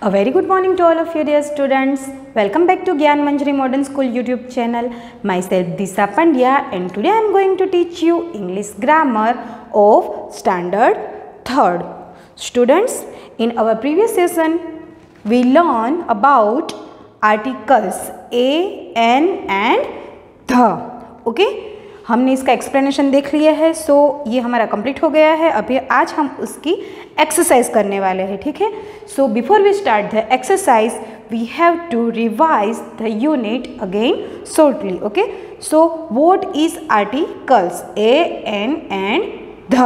A very good morning to all of you dear students. Welcome back to Gyan Manjari Modern School YouTube channel. Myself Disha Pandya and today I am going to teach you English grammar of standard 3rd. Students, in our previous session we learned about articles a, an and the. Okay? हमने इसका explanation देख लिया है. सो ये हमारा complete हो गया है. अभी आज हम उसकी एक्सरसाइज करने वाले हैं. ठीक है. So before we start the exercise we have to revise the unit again shortly. Okay. So what is articles a, an and the.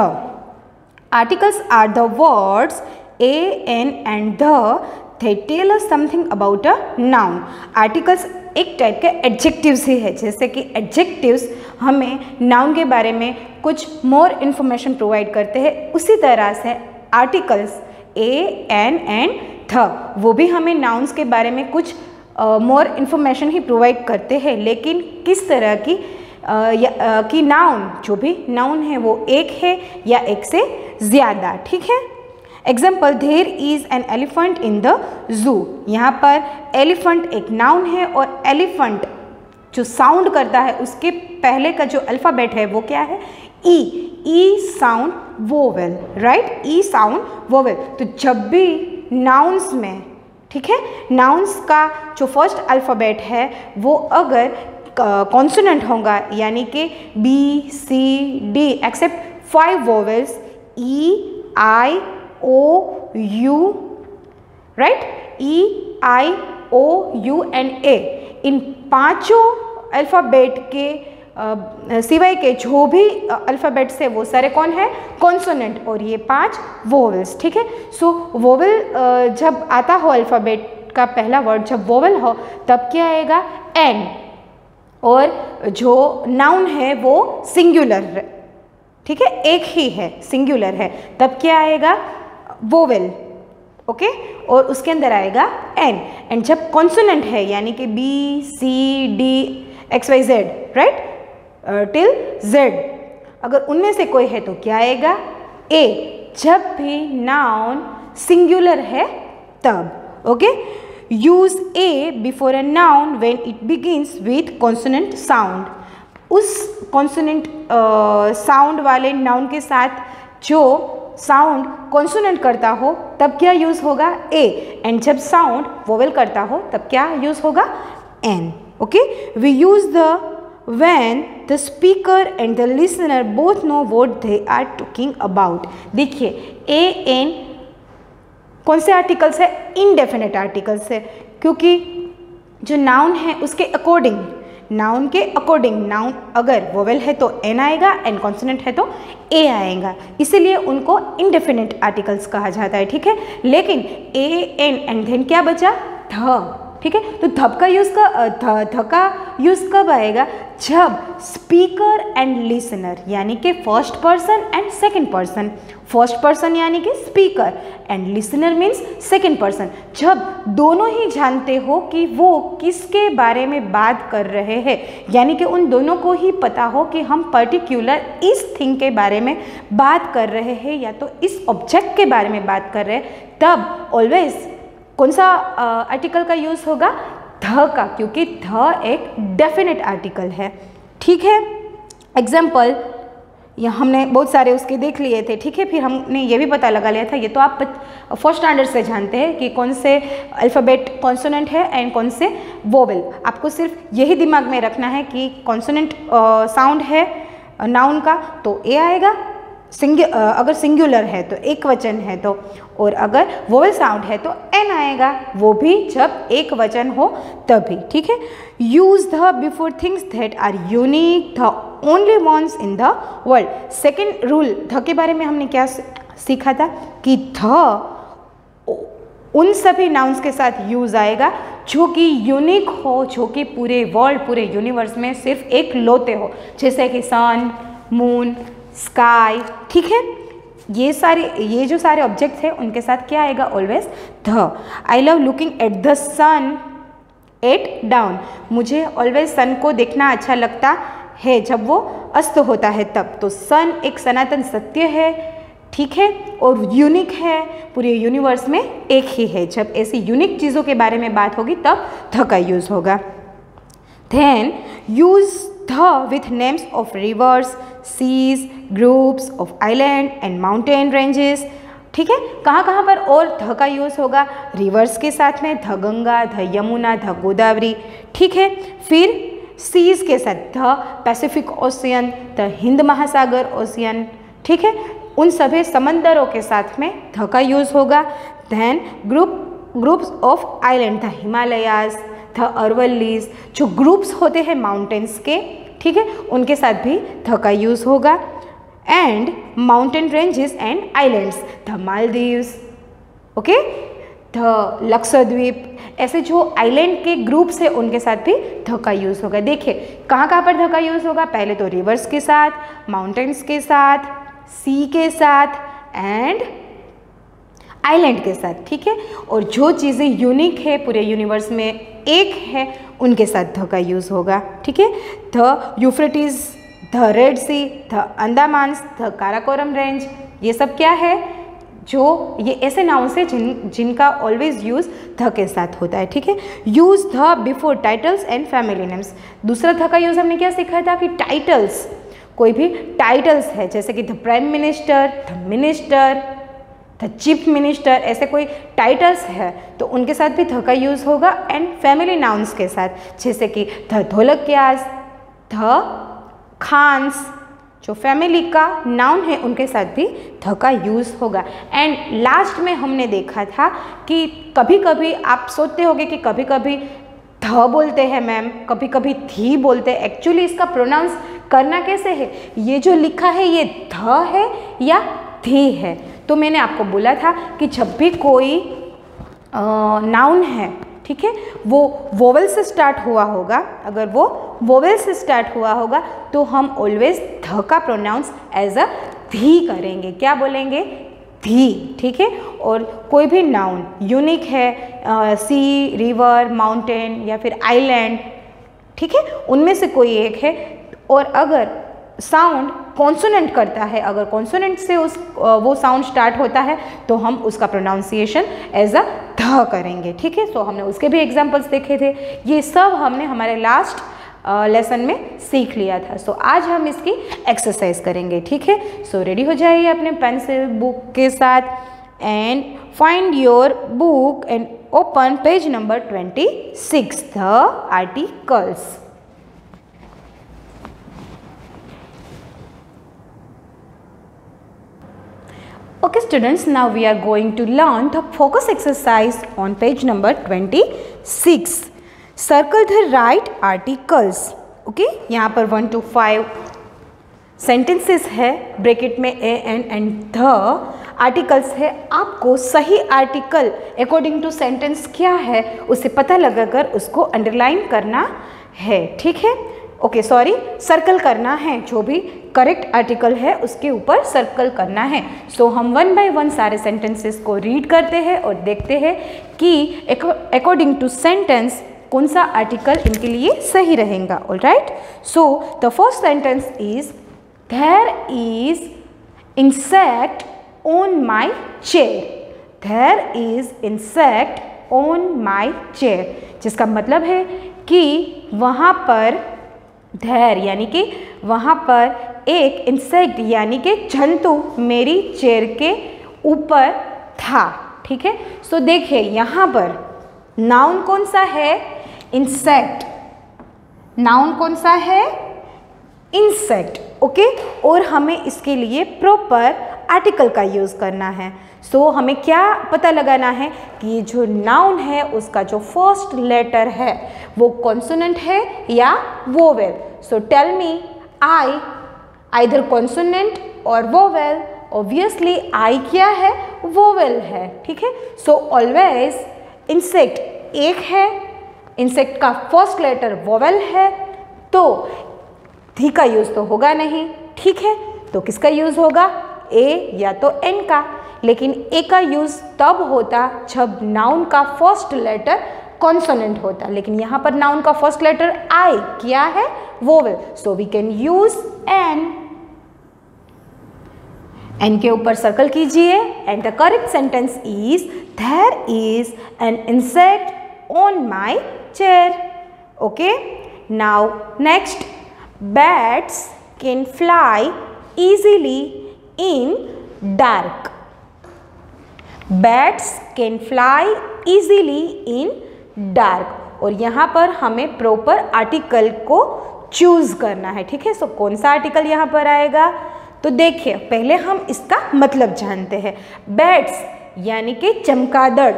Articles are the words a, n and the. They tell us something about a noun. Articles एक type के adjectives ही है. जैसे कि adjectives हमें noun के बारे में कुछ मोर इन्फॉर्मेशन प्रोवाइड करते हैं, उसी तरह से आर्टिकल्स ए, एन एंड थ वो भी हमें नाउन्स के बारे में कुछ मोर इन्फॉर्मेशन ही प्रोवाइड करते हैं. लेकिन किस तरह की नाउन, जो भी नाउन है वो एक है या एक से ज़्यादा. ठीक है. Example, there is an elephant in the zoo. यहाँ पर एलिफेंट एक नाउन है और एलिफेंट जो साउंड करता है उसके पहले का जो अल्फ़ाबेट है वो क्या है? ई. ई साउंड वोवेल. राइट. ई साउंड वोवेल. तो जब भी नाउन्स में, ठीक है, नाउन्स का जो फर्स्ट अल्फ़ाबेट है वो अगर कॉन्सोनेंट होगा, यानी कि B, C, D except 5 vowels E, I, O, U, right? E, I, O, U and A. इन पांचों अल्फ़ाबेट के सिवाय के जो भी अल्फ़ाबेट्स है वो सारे कौन है? कॉन्सोनेंट. और ये 5 वोवेल्स. ठीक है. सो वोवेल जब आता हो अल्फ़ाबेट का पहला वर्ड, जब वोवेल हो तब क्या आएगा? एन. और जो नाउन है वो सिंगुलर, ठीक है, एक ही है, सिंगुलर है, तब क्या आएगा? वोवेल. ओके. और उसके अंदर आएगा एन. एंड जब कॉन्सोनेंट है, यानी कि B, C, D, X, Y, Z, right, till Z, अगर उनमें से कोई है तो क्या आएगा? ए. जब भी नाउन सिंगुलर है तब. Okay. Use A before a noun when it begins with consonant sound. उस कॉन्सोनेंट साउंड वाले नाउन के साथ जो साउंड कॉन्सोनेंट करता हो तब क्या यूज़ होगा? ए. एंड जब साउंड वोवेल करता हो तब क्या यूज़ होगा? An. Okay. We use the when the speaker and the listener both know what they are talking about. देखिए, ए, एन कौन से आर्टिकल्स है? इनडेफिनेट आर्टिकल्स है, क्योंकि जो नाउन है उसके अकॉर्डिंग, नाउन के अकॉर्डिंग, नाउन अगर वोवेल है तो एन आएगा, एंड कॉन्सोनेंट है तो ए आएगा, इसीलिए उनको इनडेफिनेट आर्टिकल्स कहा जाता है. ठीक है. लेकिन ए, एन एंड देन क्या बचा? ध. ठीक है. तो ध का यूज़ कब आएगा? जब स्पीकर एंड लिसनर, यानी कि first person and second person, first person यानी कि speaker and listener means second person, जब दोनों ही जानते हो कि वो किसके बारे में बात कर रहे हैं, यानी कि उन दोनों को ही पता हो कि हम पर्टिकुलर इस थिंग के बारे में बात कर रहे हैं या तो इस ऑब्जेक्ट के बारे में बात कर रहे हैं, तब ऑलवेज कौन सा आर्टिकल का यूज़ होगा? ध का, क्योंकि ध एक डेफिनेट आर्टिकल है. ठीक है. एग्जाम्पल, यहाँ हमने बहुत सारे उसके देख लिए थे. ठीक है. फिर हमने ये भी पता लगा लिया था, ये तो आप फर्स्ट स्टैंडर्ड से जानते हैं कि कौन से अल्फ़ाबेट कॉन्सोनेंट है एंड कौन से वोवेल. आपको सिर्फ यही दिमाग में रखना है कि कॉन्सोनेंट साउंड है नाउन का तो ए आएगा, अगर सिंगुलर है तो एक वचन है तो, और अगर वोवेल साउंड है तो एन आएगा, वो भी जब एक वचन हो तभी. ठीक है. Use the before things that are unique, the only ones in the world. Second rule, the के बारे में हमने क्या सीखा था कि ध उन सभी नाउन्स के साथ यूज आएगा जो कि यूनिक हो, जो कि पूरे वर्ल्ड, पूरे यूनिवर्स में सिर्फ एक लौते हो, जैसे कि सन, मून, स्काई. ठीक है. ये जो सारे ऑब्जेक्ट्स हैं उनके साथ क्या आएगा? Always the. I love looking at the sun at dawn. मुझे ऑलवेज सन को देखना अच्छा लगता है जब वो अस्त होता है तब. तो सन एक सनातन सत्य है, ठीक है, और यूनिक है, पूरे यूनिवर्स में एक ही है। जब ऐसी यूनिक चीज़ों के बारे में बात होगी तब ध का यूज़ होगा। Then use the with names of rivers, seas, groups of island and mountain ranges. ठीक है, कहाँ कहाँ पर और ध का यूज़ होगा? रिवर्स के साथ में ध गंगा, ध यमुना, ध गोदावरी। ठीक है, फिर सीज के साथ ध पैसिफिक ओशियन, द हिंद महासागर ओशियन। ठीक है, उन सभी समंदरों के साथ में ध का यूज़ होगा। Then groups of island, the Himalayas, the Aravallis, जो ग्रुप्स होते हैं माउंटेन्स के, ठीक है, उनके साथ भी ध का यूज़ होगा। And mountain ranges and islands, the Maldives, okay, the Lakshadweep, ऐसे जो आइलैंड के ग्रुप्स है उनके साथ भी ध का यूज़ होगा। देखिए कहाँ कहाँ पर ध का यूज़ होगा? पहले तो रिवर्स के साथ, माउंटेन्स के साथ, सी के साथ एंड आइलैंड के साथ। ठीक है, और जो चीज़ें यूनिक है, पूरे यूनिवर्स में एक है, उनके साथ ध का यूज़ होगा। ठीक है, the Euphrates, the Red Sea, the Andamans, the Karakoram range, ये सब क्या है? जो ये ऐसे नाउन्स है जिनका ऑलवेज यूज़ ध के साथ होता है। ठीक है, यूज़ ध before titles and family names. दूसरा ध का यूज़ हमने क्या सीखा था कि टाइटल्स, कोई भी टाइटल्स है जैसे कि the prime minister, the minister, the chief minister, ऐसे कोई टाइटल्स है तो उनके साथ भी ध का यूज़ होगा। एंड फैमिली नाउन्स के साथ जैसे कि द ढोलकियाज, द खान्स, जो फैमिली का नाउन है उनके साथ भी ध का यूज़ होगा। एंड लास्ट में हमने देखा था कि कभी कभी आप सोचते होंगे कि कभी कभी ध बोलते हैं मैम, कभी कभी धी बोलते हैं। एक्चुअली इसका प्रोनाउंस करना कैसे है? ये जो लिखा है ये ध है या धी है? तो मैंने आपको बोला था कि जब भी कोई नाउन है, ठीक है, वो वोवेल से स्टार्ट हुआ होगा, अगर वो वोवेल से स्टार्ट हुआ होगा तो हम ऑलवेज ध का प्रोनाउंस एज अ धी करेंगे। क्या बोलेंगे? धी। ठीक है, और कोई भी नाउन यूनिक है, सी, रिवर, माउंटेन या फिर आइलैंड, ठीक है, उनमें से कोई एक है, और अगर साउंड कॉन्सोनेंट करता है, अगर कॉन्सोनेंट से वो साउंड स्टार्ट होता है तो हम उसका प्रोनाउंसिएशन एज अ ध करेंगे। ठीक है, सो हमने उसके भी एग्जांपल्स देखे थे। ये सब हमने हमारे लास्ट लेसन में सीख लिया था। सो आज हम इसकी एक्सरसाइज करेंगे। ठीक है, सो रेडी हो जाइए अपने पेंसिल बुक के साथ and find your book and open page number 26, the articles. Okay students, now we are going to learn the focus exercise on page number 26. Circle the right articles. Okay, यहाँ पर 1 to 5 sentences है, bracket में a and the articles है। आपको सही article according two sentence क्या है उसे पता लगाकर उसको अंडरलाइन करना है। ठीक है, ओके सॉरी, सर्कल करना है, जो भी करेक्ट आर्टिकल है उसके ऊपर सर्कल करना है। सो हम 1 बाय 1 सारे सेंटेंसेस को रीड करते हैं और देखते हैं कि अकॉर्डिंग टू सेंटेंस कौन सा आर्टिकल इनके लिए सही रहेगा। Alright, so the first sentence is there is insect on my chair. There is insect on my chair, जिसका मतलब है कि वहाँ पर देयर यानी कि वहाँ पर एक इंसेक्ट यानी कि जंतु मेरी चेयर के ऊपर था। ठीक है, सो देखिए यहाँ पर नाउन कौन सा है? इंसेक्ट। नाउन कौन सा है? इंसेक्ट। ओके, और हमें इसके लिए प्रॉपर आर्टिकल का यूज़ करना है। सो हमें क्या पता लगाना है कि ये जो नाउन है उसका जो फर्स्ट लेटर है वो कॉन्सोनेंट है या vowel. So tell me, I either consonant और वोवेल। ऑब्वियसली आई क्या है? वोवेल है। ठीक है, सो ऑलवेज इंसेक्ट एक है, इंसेक्ट का फर्स्ट लेटर वोवेल है, तो धी का यूज़ तो होगा नहीं। ठीक है, तो किसका यूज़ होगा? ए या तो एन का। लेकिन ए का यूज़ तब होता जब नाउन का फर्स्ट लेटर कॉन्सोनेंट होता, लेकिन यहाँ पर नाउन का फर्स्ट लेटर आई क्या है? Vowel. So we can use an. An के ऊपर सर्कल कीजिए and the correct sentence is there is an insect on my chair. Okay, now next, bats can fly easily in dark. Bats can fly easily in dark. और यहाँ पर हमें proper article को choose करना है. ठीक है, सो कौन सा आर्टिकल यहाँ पर आएगा? तो देखिए, पहले हम इसका मतलब जानते हैं. बैट्स यानी कि चमगादड़.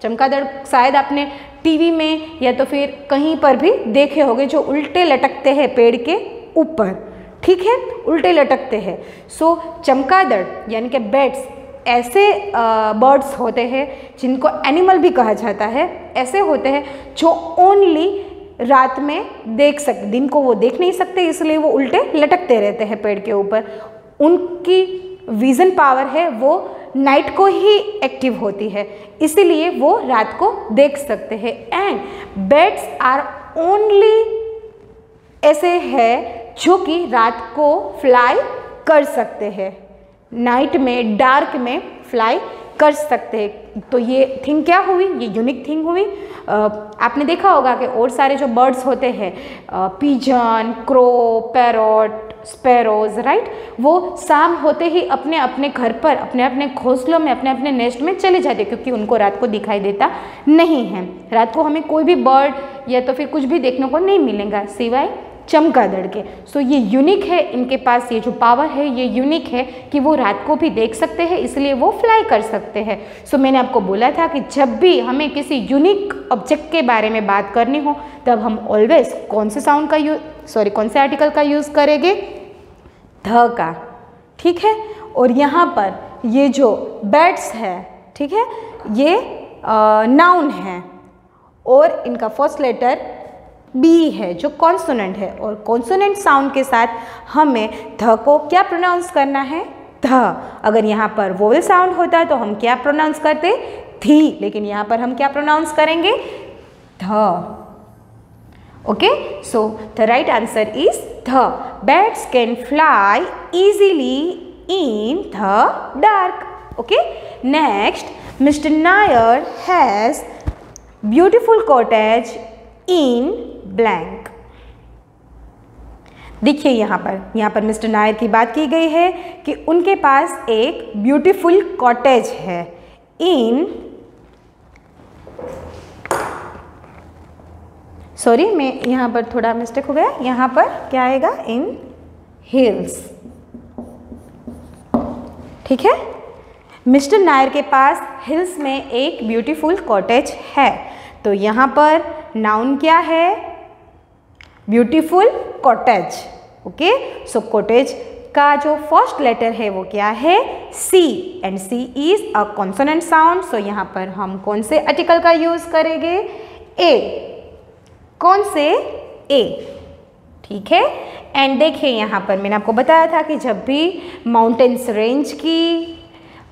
चमगादड़ शायद आपने टीवी में या तो फिर कहीं पर भी देखे होंगे, जो उल्टे लटकते हैं पेड़ के ऊपर. ठीक है, उल्टे लटकते हैं. सो चमगादड़ यानी कि बैट्स ऐसे बर्ड्स होते हैं जिनको एनिमल भी कहा जाता है. ऐसे होते हैं जो ओनली रात में देख सकते, दिन को वो देख नहीं सकते, इसलिए वो उल्टे लटकते रहते हैं पेड़ के ऊपर. उनकी विजन पावर है वो नाइट को ही एक्टिव होती है, इसीलिए वो रात को देख सकते हैं. एंड बैट्स आर ओनली ऐसे है जो कि रात को फ्लाई कर सकते हैं, नाइट में डार्क में फ्लाई कर सकते हैं. तो ये थिंग क्या हुई? ये यूनिक थिंग हुई. आपने देखा होगा कि और सारे जो बर्ड्स होते हैं, पिजन, क्रो, पैरॉट, स्पैरोज, राइट, वो शाम होते ही अपने अपने घर पर, अपने अपने घोंसलों में, अपने अपने नेस्ट में चले जाते हैं, क्योंकि उनको रात को दिखाई देता नहीं है. रात को हमें कोई भी बर्ड या तो फिर कुछ भी देखने को नहीं मिलेगा सिवाय चमगादड़ के. सो ये यूनिक है, इनके पास ये जो पावर है ये यूनिक है कि वो रात को भी देख सकते हैं, इसलिए वो फ्लाई कर सकते हैं. सो मैंने आपको बोला था कि जब भी हमें किसी यूनिक ऑब्जेक्ट के बारे में बात करनी हो तब हम ऑलवेज कौन से साउंड का कौन से आर्टिकल का यूज़ करेंगे? ध का. ठीक है, और यहाँ पर ये जो बैट्स है, ठीक है, ये नाउन है और इनका फर्स्ट लेटर बी है जो कॉन्सोनेंट है. और कॉन्सोनेंट साउंड के साथ हमें ध को क्या प्रोनाउंस करना है? ध. अगर यहाँ पर वोवेल साउंड होता तो हम क्या प्रोनाउंस करते? थी. लेकिन यहाँ पर हम क्या प्रोनाउंस करेंगे? The. Okay, so the right answer is the. Bats can fly easily in the dark. Okay, next, mister Nair has beautiful cottage in blank. देखिए यहाँ पर मिस्टर नायर की बात की गई है कि उनके पास एक ब्यूटीफुल कॉटेज है इन, सॉरी मैं यहाँ पर थोड़ा मिस्टेक हो गया, यहाँ पर क्या आएगा? इन हिल्स. ठीक है, मिस्टर नायर के पास हिल्स में एक ब्यूटीफुल कॉटेज है. तो यहाँ पर नाउन क्या है? Beautiful cottage. Okay, so cottage का जो फर्स्ट लेटर है वो क्या है? C. And C is a consonant sound. So यहाँ पर हम कौन से आर्टिकल का यूज करेंगे? ए. कौन से? ए. ठीक है, एंड देखिए यहाँ पर मैंने आपको बताया था कि जब भी माउंटेन्स रेंज की,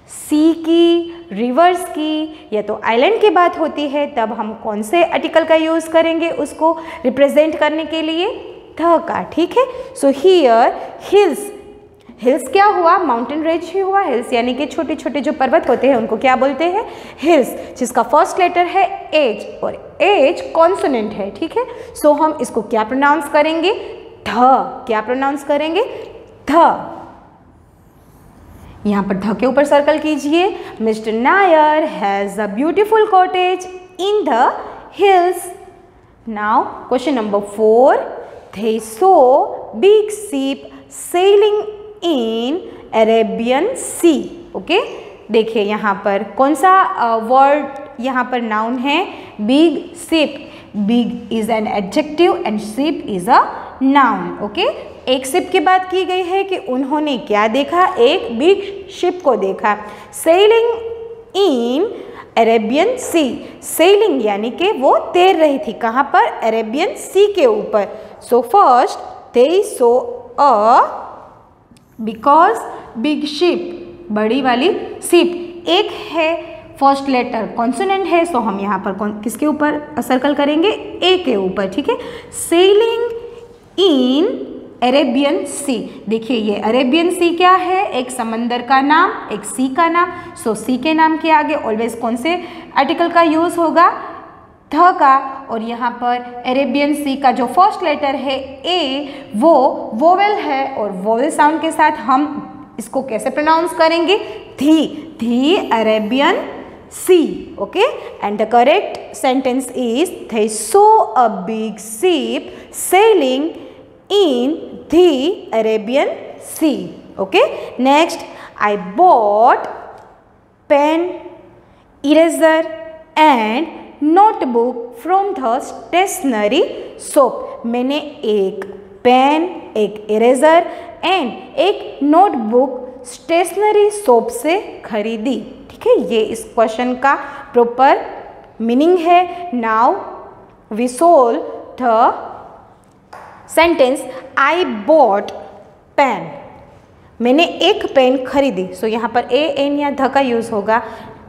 सी की, रिवर्स की या तो आइलैंड की बात होती है तब हम कौन से आर्टिकल का यूज़ करेंगे उसको रिप्रेजेंट करने के लिए? ध का. ठीक है, सो हियर हिल्स. हिल्स क्या हुआ? माउंटेन रेंज ही हुआ. हिल्स यानी कि छोटे छोटे जो पर्वत होते हैं उनको क्या बोलते हैं? हिल्स, जिसका फर्स्ट लेटर है एच और एच कॉन्सोनेंट है. ठीक है, सो हम इसको क्या प्रोनाउंस करेंगे? ध. क्या प्रोनाउंस करेंगे? ध. यहाँ पर ध के ऊपर सर्कल कीजिए. Mister Nair has a beautiful cottage in the hills. Now question number 4. They saw big ship sailing in Arabian Sea. Okay, देखिए यहाँ पर कौन सा वर्ड यहाँ पर नाउन है? Big ship. Big is an adjective and ship is a noun. Okay, एक ship की बात की गई है कि उन्होंने क्या देखा? एक बिग शिप को देखा. Sailing in Arabian sea. Sailing यानी कि वो तैर रही थी. कहाँ पर? अरेबियन सी के ऊपर. So first they so a because big ship, बड़ी वाली शिप. एक है फर्स्ट लेटर कॉन्सोनेंट है, सो हम यहाँ पर किसके ऊपर सर्कल करेंगे? ए के ऊपर. ठीक है, सेलिंग इन अरेबियन सी। देखिए ये अरेबियन सी क्या है, एक समंदर का नाम, एक सी का नाम। सो सी के नाम के आगे ऑलवेज कौन से आर्टिकल का यूज होगा, ध का। और यहाँ पर अरेबियन सी का जो फर्स्ट लेटर है ए, वो वोवेल है और वोवेल साउंड के साथ हम इसको कैसे प्रोनाउंस करेंगे, धी Arabian sea. Okay, and the correct sentence is they saw a big ship sailing in the Arabian Sea. Okay, next I bought pen, eraser and notebook from the stationery shop. मैंने एक pen, एक eraser and एक notebook stationery shop से खरीदी। ठीक है, ये इस क्वेश्चन का प्रॉपर मीनिंग है। Now we solve the sentence I bought pen. मैंने एक पेन खरीदी। सो यहाँ पर ए एन या ध का यूज होगा।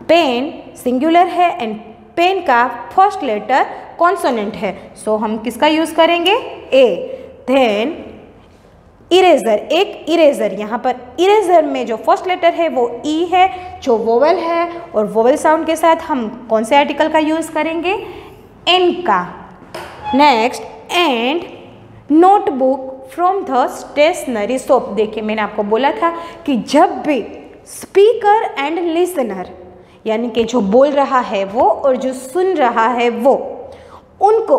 पेन सिंगुलर है एंड पेन का फर्स्ट लेटर कॉन्सोनेंट है। सो हम किसका यूज करेंगे, ए। देन इरेजर, एक इरेजर। यहाँ पर इरेजर में जो फर्स्ट लेटर है वो ई है, जो वोवेल है, और वोवेल साउंड के साथ हम कौन से आर्टिकल का यूज करेंगे, एन का। Next and notebook from the stationery shop. देखिए मैंने आपको बोला था कि जब भी स्पीकर एंड लिसनर, यानी कि जो बोल रहा है वो और जो सुन रहा है वो, उनको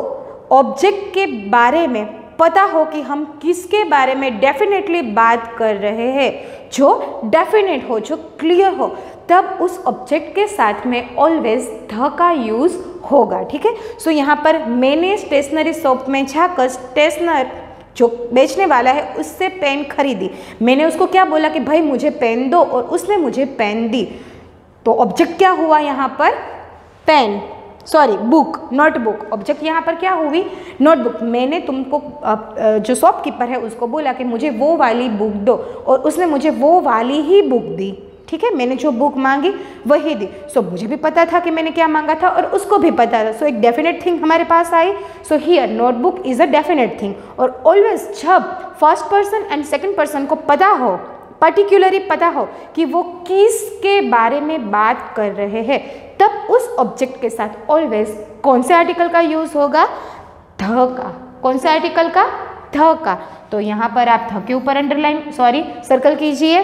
ऑब्जेक्ट के बारे में पता हो कि हम किसके बारे में डेफिनेटली बात कर रहे हैं, जो डेफिनेट हो, जो क्लियर हो, तब उस ऑब्जेक्ट के साथ में ऑलवेज ध का यूज होगा। ठीक है, सो यहाँ पर मैंने स्टेशनरी शॉप में जाकर स्टेशनर जो बेचने वाला है उससे पेन खरीदी। मैंने उसको क्या बोला कि भाई मुझे पेन दो, और उसने मुझे पेन दी। तो ऑब्जेक्ट क्या हुआ यहाँ पर, pen, sorry book, notebook. Object यहाँ पर क्या हुई, नोटबुक। मैंने तुमको जो शॉपकीपर है उसको बोला कि मुझे वो वाली बुक दो, और उसने मुझे वो वाली ही बुक दी। ठीक है, मैंने जो बुक मांगी वही दी। सो मुझे भी पता था कि मैंने क्या मांगा था और उसको भी पता था। सो एक डेफिनेट थिंग हमारे पास आई। So here notebook is a definite thing. और ऑलवेज जब first person and second person को पता हो, पर्टिकुलरली पता हो कि वो किसके बारे में बात कर रहे हैं, तब उस ऑब्जेक्ट के साथ ऑलवेज कौन से आर्टिकल का यूज होगा, ध का। कौन से आर्टिकल का, ध का। तो यहाँ पर आप ध के ऊपर अंडरलाइन, सॉरी सर्कल कीजिए।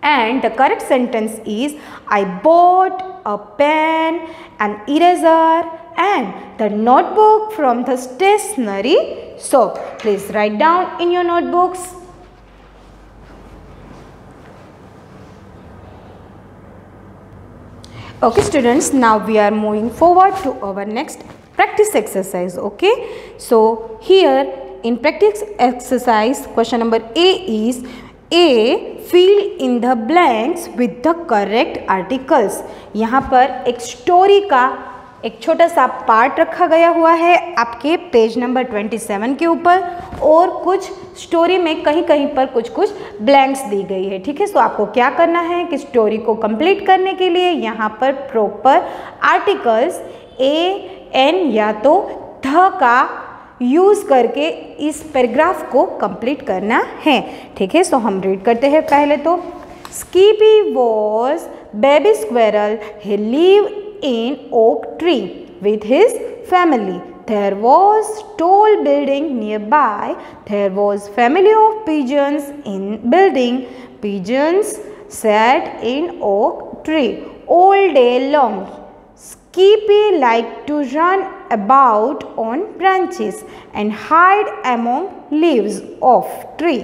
And the correct sentence is I bought a pen, an eraser and the notebook from the stationery shop. Please write down in your notebooks. Okay students, now we are moving forward to our next practice exercise. Okay, so here in practice exercise question number A is A, fill in the blanks with the correct articles. यहाँ पर एक story का एक छोटा सा part रखा गया हुआ है आपके पेज नंबर 27 के ऊपर, और कुछ स्टोरी में कहीं कहीं पर कुछ कुछ ब्लैंक्स दी गई है। ठीक है, सो आपको क्या करना है कि स्टोरी को कंप्लीट करने के लिए यहाँ पर प्रॉपर आर्टिकल्स ए एन या तो ध का यूज़ करके इस पैराग्राफ को कंप्लीट करना है। ठीक है, सो हम रीड करते हैं पहले तो। Skippy was baby squirrel, he live in oak tree with his family. There was tall building nearby. There was family of pigeons in building. Pigeons sat in oak tree all day long. Skippy liked to run about on branches and hide among leaves of tree.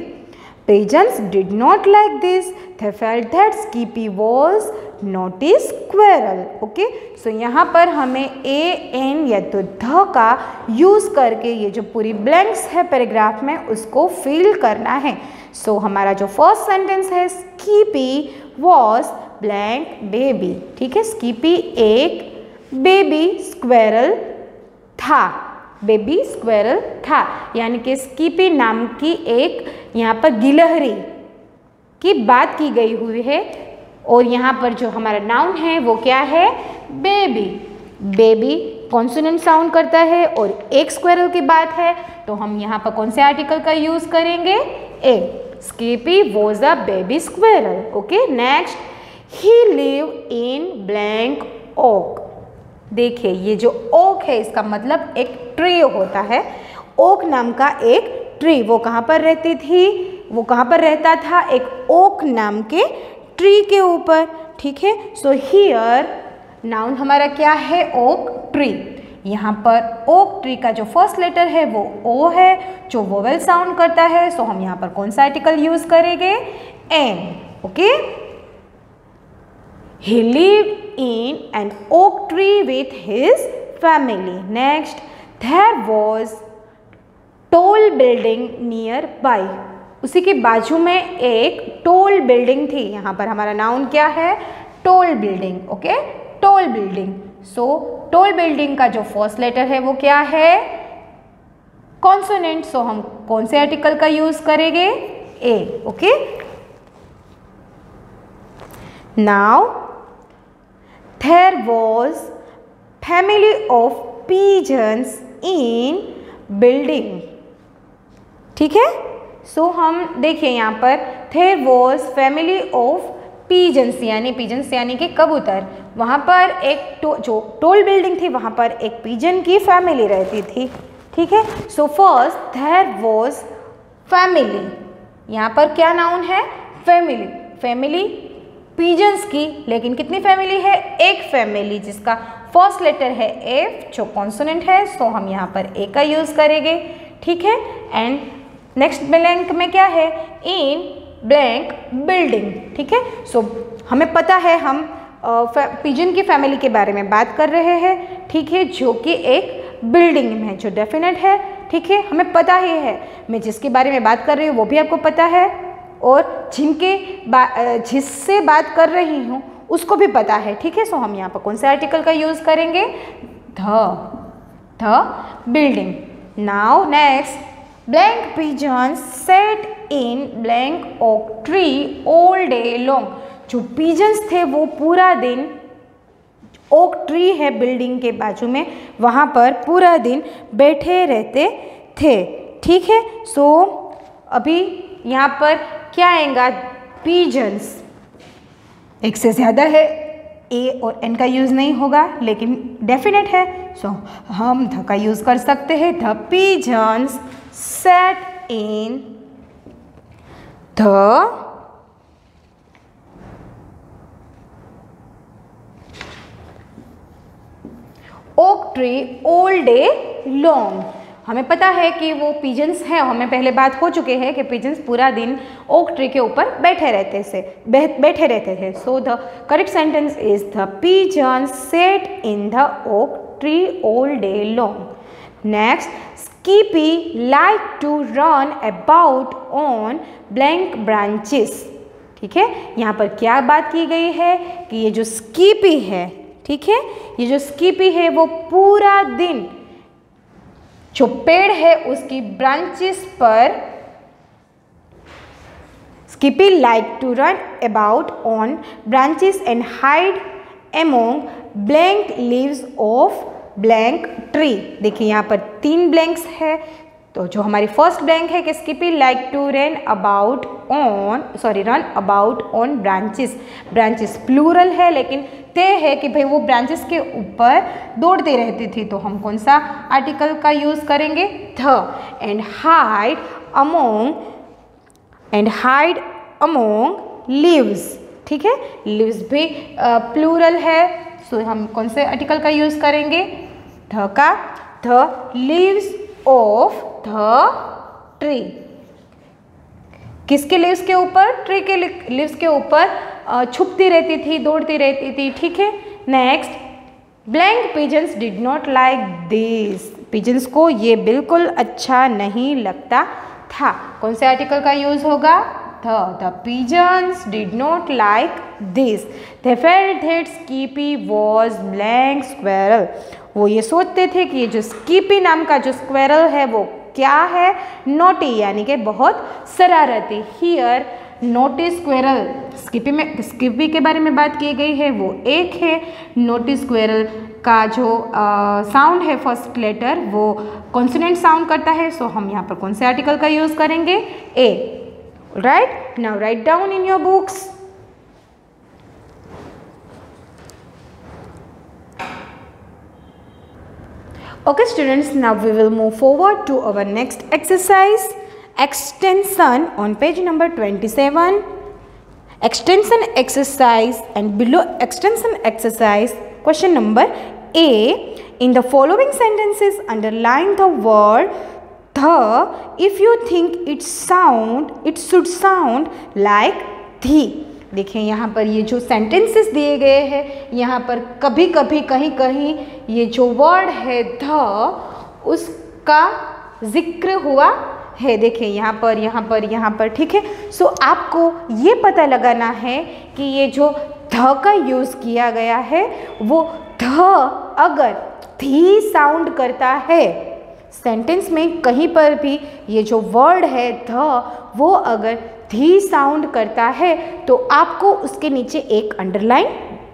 Pigeons did not like this. They felt that Skippy was not a squirrel. Okay, so यहाँ पर हमें A N या तो ध का use करके ये जो पूरी ब्लैंक्स है पैराग्राफ में उसको फिल करना है। सो हमारा जो फर्स्ट सेंटेंस है, स्कीपी वॉज ब्लैंक बेबी। ठीक है, स्कीपी एक बेबी स्क्वेरल था, बेबी स्क्वेरल था, यानी कि स्कीपी नाम की एक यहाँ पर गिलहरी की बात की गई हुई है। और यहाँ पर जो हमारा नाउन है वो क्या है, बेबी। बेबी कॉन्सोनेंट साउंड करता है और एक स्क्वेरल की बात है तो हम यहाँ पर कौन से आर्टिकल का यूज करेंगे? A. Skippy was a baby squirrel. Okay, next, he live in blank oak. देखिए ये जो ओक है इसका मतलब एक ट्री होता है। ओक नाम का एक ट्री, वो कहाँ पर रहती थी? वो कहाँ पर रहता था? एक ओक नाम के ट्री के ऊपर। ठीक है, सो हियर नाउन हमारा क्या है? Oak tree. यहाँ पर ओक ट्री का जो फर्स्ट लेटर है वो ओ है, जो वोवेल साउंड करता है। सो हम यहाँ पर कौन सा आर्टिकल यूज करेंगे? An. Okay, he lived in an oak tree with his family. Next, there was tall building nearby. उसी के बाजू में एक टोल बिल्डिंग थी। यहाँ पर हमारा नाउन क्या है? Tall building. Okay, tall building. So tall building का जो फर्स्ट लेटर है वो क्या है? कॉन्सोनेंट। सो हम कौन से आर्टिकल का यूज करेंगे? A. Okay, now there was family of pigeons in building. ठीक है, सो हम देखिए यहाँ पर there was family of pigeons यानी कि कबूतर। वहाँ पर एक जो टोल बिल्डिंग थी वहाँ पर एक पिजन की फैमिली रहती थी। ठीक है, so first there was family, यहाँ पर क्या नाउन है? फैमिली। फैमिली पिजन्स की, लेकिन कितनी फैमिली है? एक फैमिली जिसका फर्स्ट लेटर है एफ, जो कॉन्सोनेंट है। सो हम यहाँ पर ए का यूज करेंगे। ठीक है, एंड नेक्स्ट ब्लैंक में क्या है? In blank building. ठीक है, सो हमें पता है हम पिजन की फैमिली के बारे में बात कर रहे हैं। ठीक है, जो कि एक बिल्डिंग में है, जो डेफिनेट है। ठीक है, हमें पता ही है। मैं जिसके बारे में बात कर रही हूँ वो भी आपको पता है और जिससे बात कर रही हूँ उसको भी पता है। ठीक है, सो हम यहाँ पर कौन से आर्टिकल का यूज करेंगे? The building. Now next, blank pigeons sat in blank oak tree all day long. जो पिजन्स थे वो पूरा दिन, ओक ट्री है बिल्डिंग के बाजू में, वहाँ पर पूरा दिन बैठे रहते थे। ठीक है, सो अभी यहाँ पर क्या आएगा? पिजन्स। एक से ज़्यादा है, ए और एन का यूज़ नहीं होगा, लेकिन डेफिनेट है। सो हम ध का यूज़ कर सकते हैं। The pigeons sat in the oak tree all day long. हमें पता है कि वो पिजन्स हैं, हमें पहले बात हो चुके हैं कि पिजन्स पूरा दिन ओक ट्री के ऊपर बैठे रहते थे। So the correct sentence is the pigeons sat in the oak tree all day long. Next, Skippy like to run about on blank branches. ठीक है, यहाँ पर क्या बात की गई है कि ये जो स्कीपी है, ठीक है, ये जो स्कीपी है वो पूरा दिन जो पेड़ है उसकी ब्रांचेस पर, Skippy like to run about on branches and hide among blank leaves of blank tree. देखिए यहाँ पर 3 ब्लैंक्स है, तो जो हमारी फर्स्ट ब्लैंक है कि Skippy like to run about on branches. Branches plural है, लेकिन ते है कि भाई वो ब्रांचेस के ऊपर दौड़ते रहती थी। तो हम कौन सा आर्टिकल का यूज करेंगे? थ। And hide among leaves. ठीक है, लीव्स भी प्लूरल है, सो हम कौन से आर्टिकल का यूज करेंगे? ध का। The leaves of the tree. किसके लीव्स के ऊपर? ट्री के लीव्स के ऊपर छुपती रहती थी, दौड़ती रहती थी। ठीक है, next, blank pigeons did not like this. Pigeons को ये बिल्कुल अच्छा नहीं लगता था। कौन से आर्टिकल का यूज होगा? The pigeons did not like this. They felt that Skippy was blank squirrel. वो ये सोचते थे कि ये जो स्कीपी नाम का जो स्क्वेरल है वो क्या है? नोटी, यानी कि बहुत शरारती। हियर नोटी स्क्वेरल, स्कीपी के बारे में बात की गई है, वो एक है। नोटी स्क्वेरल का जो साउंड है फर्स्ट लेटर वो कॉन्सोनेंट साउंड करता है, सो हम यहाँ पर कौन से आर्टिकल का यूज़ करेंगे? A. Right, now right down in your books. Okay students, now we will move forward to our next exercise, extension on page number 27. Extension exercise, and below extension exercise, question number A. In the following sentences, underline the word the if you think it should sound like the. देखिए यहाँ पर ये जो sentences दिए गए हैं, यहाँ पर कभी कभी कहीं कहीं ये जो वर्ड है ध, उसका जिक्र हुआ है। देखिए यहाँ पर, ठीक है। सो आपको ये पता लगाना है कि ये जो ध का यूज़ किया गया है वो ध अगर धी साउंड करता है सेंटेंस में, कहीं पर भी ये जो वर्ड है ध वो अगर धी साउंड करता है तो आपको उसके नीचे एक अंडरलाइन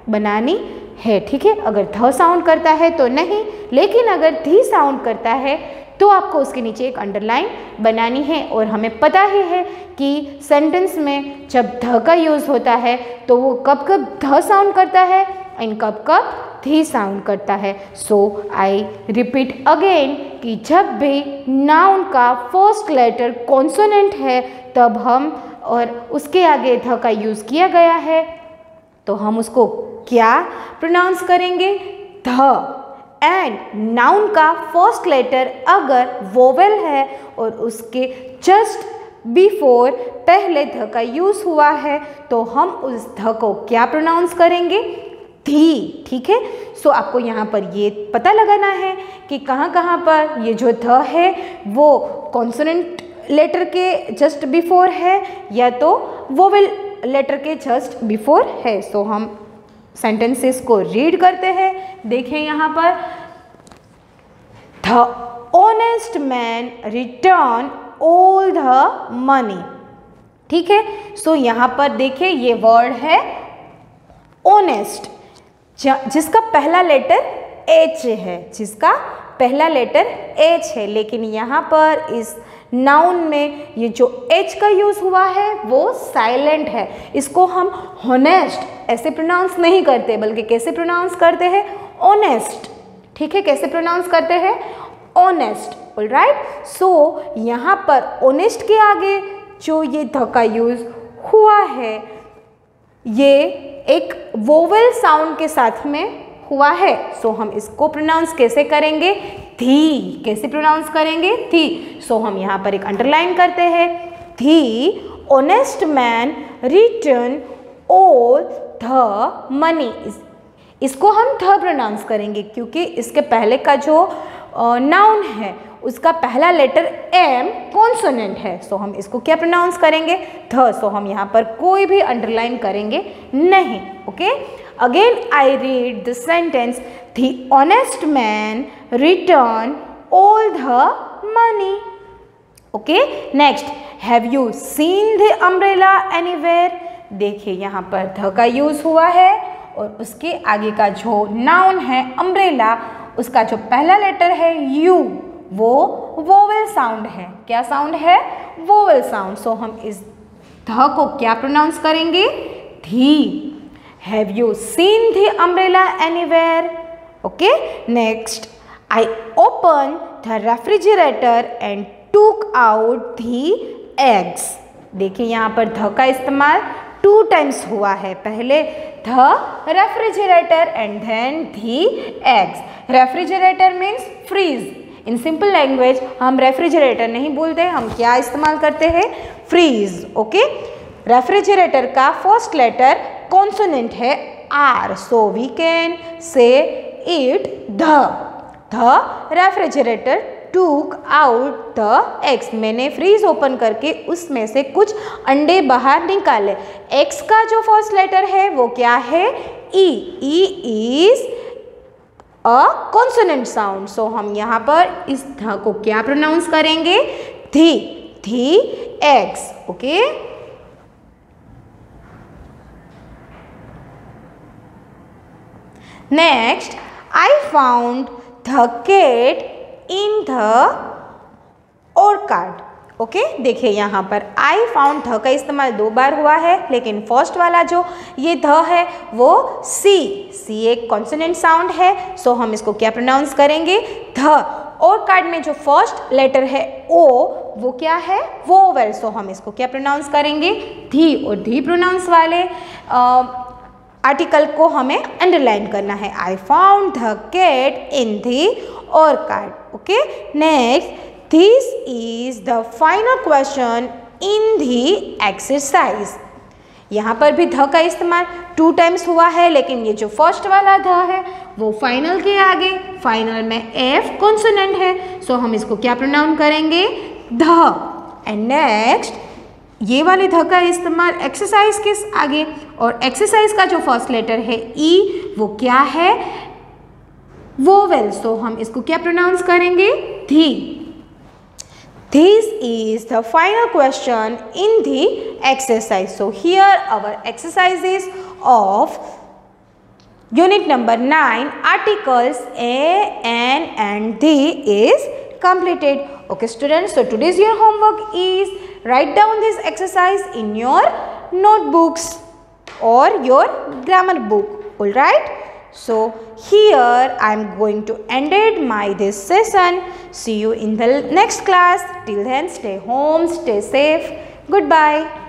बनानी है, ठीक है। अगर ध साउंड करता है तो नहीं, लेकिन अगर धी साउंड करता है तो आपको उसके नीचे एक अंडरलाइन बनानी है। और हमें पता ही है कि सेंटेंस में जब ध का यूज़ होता है तो वो कब कब ध साउंड करता है एंड कब कब धी साउंड करता है। सो आई रिपीट अगेन कि जब भी नाउन का फर्स्ट लेटर कॉन्सोनेंट है तब हम और उसके आगे ध का यूज़ किया गया है तो हम उसको क्या प्रोनाउंस करेंगे? ध। एंड नाउन का फर्स्ट लेटर अगर वोवेल है और उसके जस्ट बिफोर पहले ध का यूज़ हुआ है तो हम उस ध को क्या प्रोनाउंस करेंगे? धी, ठीक है। सो आपको यहाँ पर ये पता लगाना है कि कहाँ पर ये जो ध है वो कॉन्सोनेंट लेटर के जस्ट बिफोर है या तो वोवेल लेटर के जस्ट बिफोर है। सो हम सेंटेंसेस को रीड करते हैं। देखें यहाँ पर, the honest man return all the money, ठीक है। सो यहाँ पर देखिए ये वर्ड है ऑनेस्ट, जिसका पहला लेटर एच है, लेकिन यहाँ पर इस नाउन में ये जो एच का यूज़ हुआ है वो साइलेंट है। इसको हम हॉनेस्ट ऐसे प्रोनाउंस नहीं करते, बल्कि कैसे प्रोनाउंस करते हैं? ऑनेस्ट, ठीक है। कैसे प्रोनाउंस करते हैं? Honest, alright. सो यहाँ पर ऑनेस्ट के आगे जो ये ध का यूज़ हुआ है ये एक वोवेल साउंड के साथ में हुआ है। सो हम इसको प्रोनाउंस कैसे करेंगे? धी। कैसे प्रोनाउंस करेंगे? धी। सो हम यहाँ पर एक अंडरलाइन करते हैं, धी honest man return all the money. इसको हम ध प्रोनाउंस करेंगे क्योंकि इसके पहले का जो नाउन है उसका पहला लेटर एम कॉन्सोनेंट है। सो हम इसको क्या प्रोनाउंस करेंगे? ध। सो हम यहाँ पर कोई भी अंडरलाइन करेंगे नहीं, okay. Again I read the sentence, the honest man return all the money, okay. Next, have you seen the umbrella anywhere? देखिए यहाँ पर ध का यूज़ हुआ है और उसके आगे का जो नाउन है अम्ब्रेला, उसका जो पहला लेटर है यू वो वोवेल साउंड है। क्या साउंड है? Vowel sound. सो हम इस ध को क्या प्रोनाउंस करेंगे? धी। Have you seen the umbrella anywhere? Okay. Next, I open the refrigerator and टूक आउट द एग्स। देखिए यहाँ पर ध का इस्तेमाल 2 टाइम्स हुआ है, पहले the refrigerator and then the eggs. Refrigerator means fridge. In simple language हम रेफ्रिजरेटर नहीं बोलते, हम क्या इस्तेमाल करते हैं? Fridge, okay. रेफ्रिजरेटर का फर्स्ट लेटर कॉन्सोनेंट है R, so we can say it the refrigerator took out the eggs. मैंने फ्रीज ओपन करके उसमें से कुछ अंडे बाहर निकाले। एग्स का जो फर्स्ट लेटर है वो क्या है? E. E is a consonant sound. So हम यहाँ पर इस ध को क्या प्रोनाउंस करेंगे? धी eggs, okay. Next, I found the cat in the orchard. Okay देखिए यहाँ पर आई फाउंड ध का इस्तेमाल 2 बार हुआ है, लेकिन फर्स्ट वाला जो ये ध है वो सी एक कॉन्सोनेंट साउंड है, सो हम इसको क्या प्रोनाउंस करेंगे? ध। और कार्ड में जो फर्स्ट लेटर है ओ वो क्या है? वोवेल, सो हम इसको क्या प्रोनाउंस करेंगे? धी। और धी प्रोनाउंस वाले आर्टिकल को हमें अंडरलाइन करना है। I found the cat in the orchard. Okay next, this is the final question in the exercise. यहाँ पर भी ध का इस्तेमाल 2 टाइम्स हुआ है, लेकिन ये जो फर्स्ट वाला ध है वो फाइनल के आगे, फाइनल में एफ कॉन्सोनेंट है, सो हम इसको क्या प्रोनाउंस करेंगे? ध। एंड नेक्स्ट, ये वाले ध का इस्तेमाल एक्सरसाइज के आगे, और एक्सरसाइज का जो फर्स्ट लेटर है ई वो क्या है? वोवेल, सो हम इसको क्या प्रोनाउंस करेंगे? धी। This is the final question in the exercise. So here our exercises of unit number 9 articles a, an and the is completed. Okay students, so today's your homework is write down this exercise in your notebooks or your grammar book. All right. So here I am going to end this session. See you in the next class. Till then, stay home, stay safe. Goodbye.